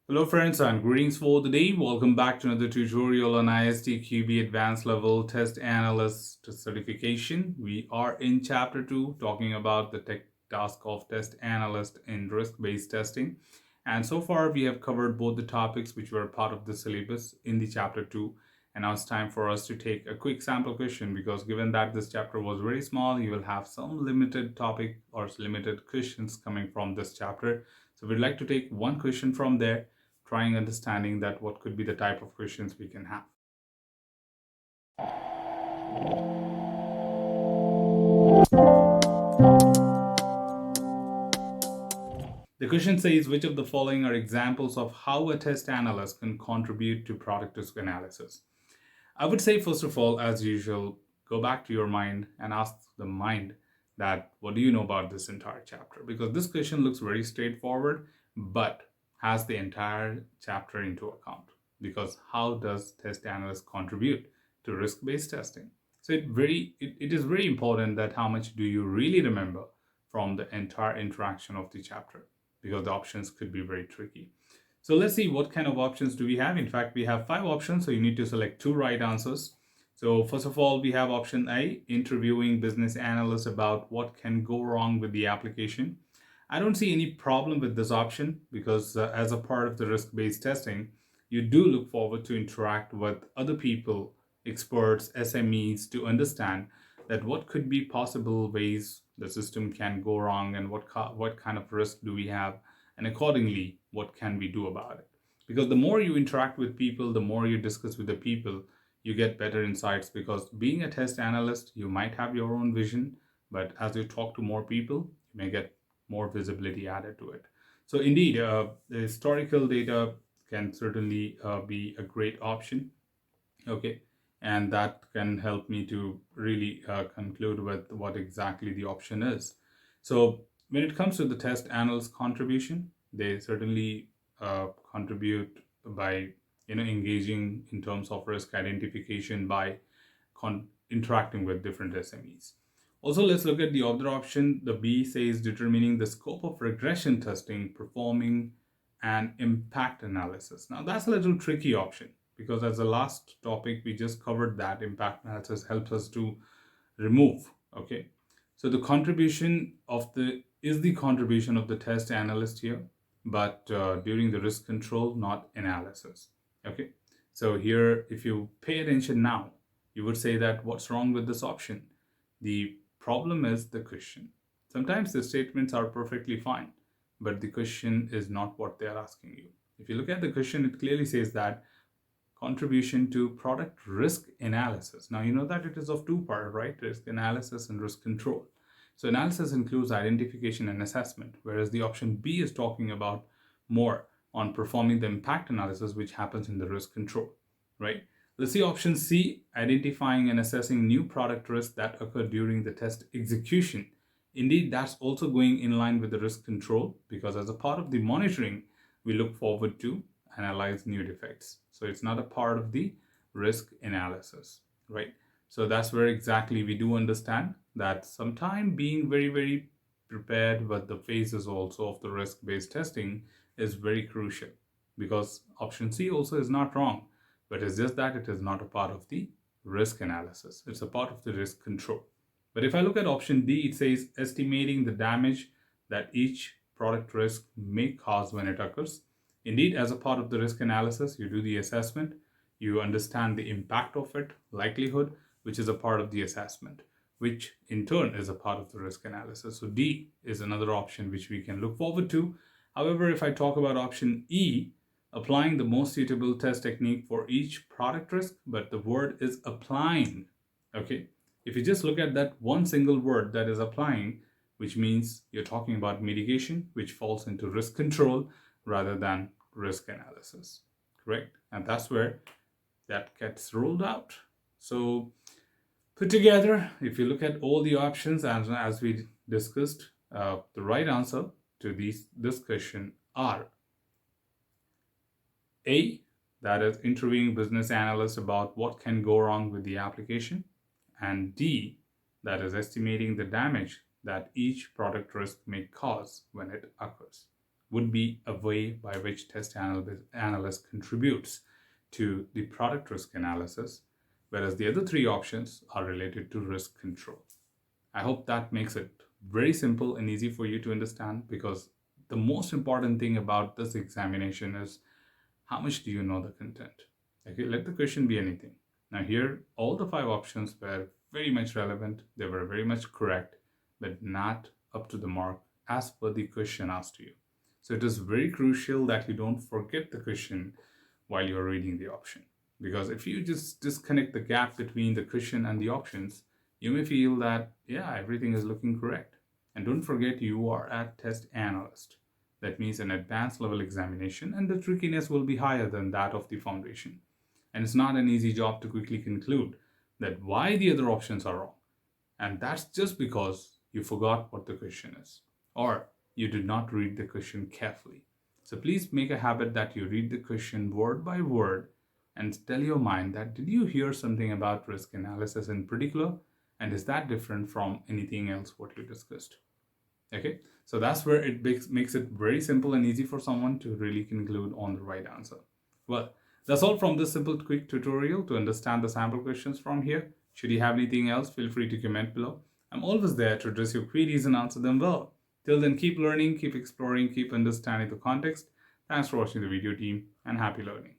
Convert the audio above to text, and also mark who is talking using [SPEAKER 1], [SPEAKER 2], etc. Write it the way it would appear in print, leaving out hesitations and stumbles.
[SPEAKER 1] Hello friends and greetings for the day. Welcome back to another tutorial on ISTQB Advanced Level Test Analyst Certification. We are in Chapter 2 talking about the task of Test Analyst in risk-based testing. And so far we have covered both the topics which were part of the syllabus in the Chapter 2. And now it's time for us to take a quick sample question because given that this chapter was very small, you will have some limited topic or limited questions coming from this chapter. So we'd like to take one question from there, trying understanding that what could be the type of questions we can have. The question says, which of the following are examples of how a test analyst can contribute to product risk analysis? I would say, first of all, as usual, go back to your mind and ask the mind that what do you know about this entire chapter? Because this question looks very straightforward, but has the entire chapter into account. Because how does test analyst contribute to risk-based testing? So it is very important that how much do you really remember from the entire interaction of the chapter, because the options could be very tricky. So let's see what kind of options do we have. In fact, we have 5 options, so you need to select 2 right answers. So first of all, we have option A, interviewing business analysts about what can go wrong with the application. I don't see any problem with this option because as a part of the risk-based testing, you do look forward to interact with other people, experts, SMEs, to understand that what could be possible ways the system can go wrong and what kind of risk do we have, and accordingly, what can we do about it? Because the more you interact with people, the more you discuss with the people, you get better insights. Because being a test analyst, you might have your own vision, but as you talk to more people, you may get more visibility added to it. So indeed, the historical data can certainly be a great option. Okay, and that can help me to really conclude with what exactly the option is. So when it comes to the test analyst contribution, they certainly contribute by engaging in terms of risk identification by interacting with different SMEs. Also, let's look at the other option. The B says determining the scope of regression testing, performing an impact analysis. Now that's a little tricky option because as the last topic we just covered, that impact analysis helps us to remove. Okay, so the contribution of the contribution of the test analyst here, but during the risk control, not analysis. Okay, so here if you pay attention now, you would say that what's wrong with this option? The problem is the question. Sometimes the statements are perfectly fine, but the question is not what they are asking you. If you look at the question, it clearly says that contribution to product risk analysis. Now you know that it is of 2 parts, right? Risk analysis and risk control. So analysis includes identification and assessment, whereas the option B is talking about more on performing the impact analysis, which happens in the risk control, right? Let's see option C, identifying and assessing new product risks that occur during the test execution. Indeed, that's also going in line with the risk control because as a part of the monitoring, we look forward to analyze new defects. So it's not a part of the risk analysis, right? So that's where exactly we do understand that sometime being very, very prepared with the phases also of the risk-based testing is very crucial, because option C also is not wrong, but it's just that it is not a part of the risk analysis. It's a part of the risk control. But if I look at option D, it says estimating the damage that each product risk may cause when it occurs. Indeed, as a part of the risk analysis, you do the assessment, you understand the impact of it, likelihood, which is a part of the assessment, which in turn is a part of the risk analysis. So D is another option which we can look forward to. However, if I talk about option E, applying the most suitable test technique for each product risk, but the word is applying. Okay, if you just look at that one single word, that is applying, which means you're talking about mitigation, which falls into risk control rather than risk analysis, correct? And that's where that gets rolled out. So put together, if you look at all the options as we discussed, the right answer to this question are A, that is interviewing business analysts about what can go wrong with the application, and D, that is estimating the damage that each product risk may cause when it occurs. would be a way by which test analyst contributes to the product risk analysis, whereas the other three options are related to risk control. I hope that makes it very simple and easy for you to understand, because the most important thing about this examination is how much do you know the content. Okay, let the question be anything. Now here, all the five options were very much relevant, they were very much correct, but not up to the mark as per the question asked you. So it is very crucial that you don't forget the question while you're reading the option. Because if you just disconnect the gap between the question and the options, you may feel that, yeah, everything is looking correct. And don't forget, you are a test analyst. That means an advanced level examination, and the trickiness will be higher than that of the foundation. And it's not an easy job to quickly conclude that why the other options are wrong. And that's just because you forgot what the question is, or you did not read the question carefully. So please make a habit that you read the question word by word and tell your mind that did you hear something about risk analysis in particular, and is that different from anything else what you discussed. Okay, so that's where it makes it very simple and easy for someone to really conclude on the right answer. Well, that's all from this simple quick tutorial to understand the sample questions from here. Should you have anything else, feel free to comment below. I'm always there to address your queries and answer them well. Till then, keep learning, keep exploring, keep understanding the context. Thanks for watching the video, team, and happy learning.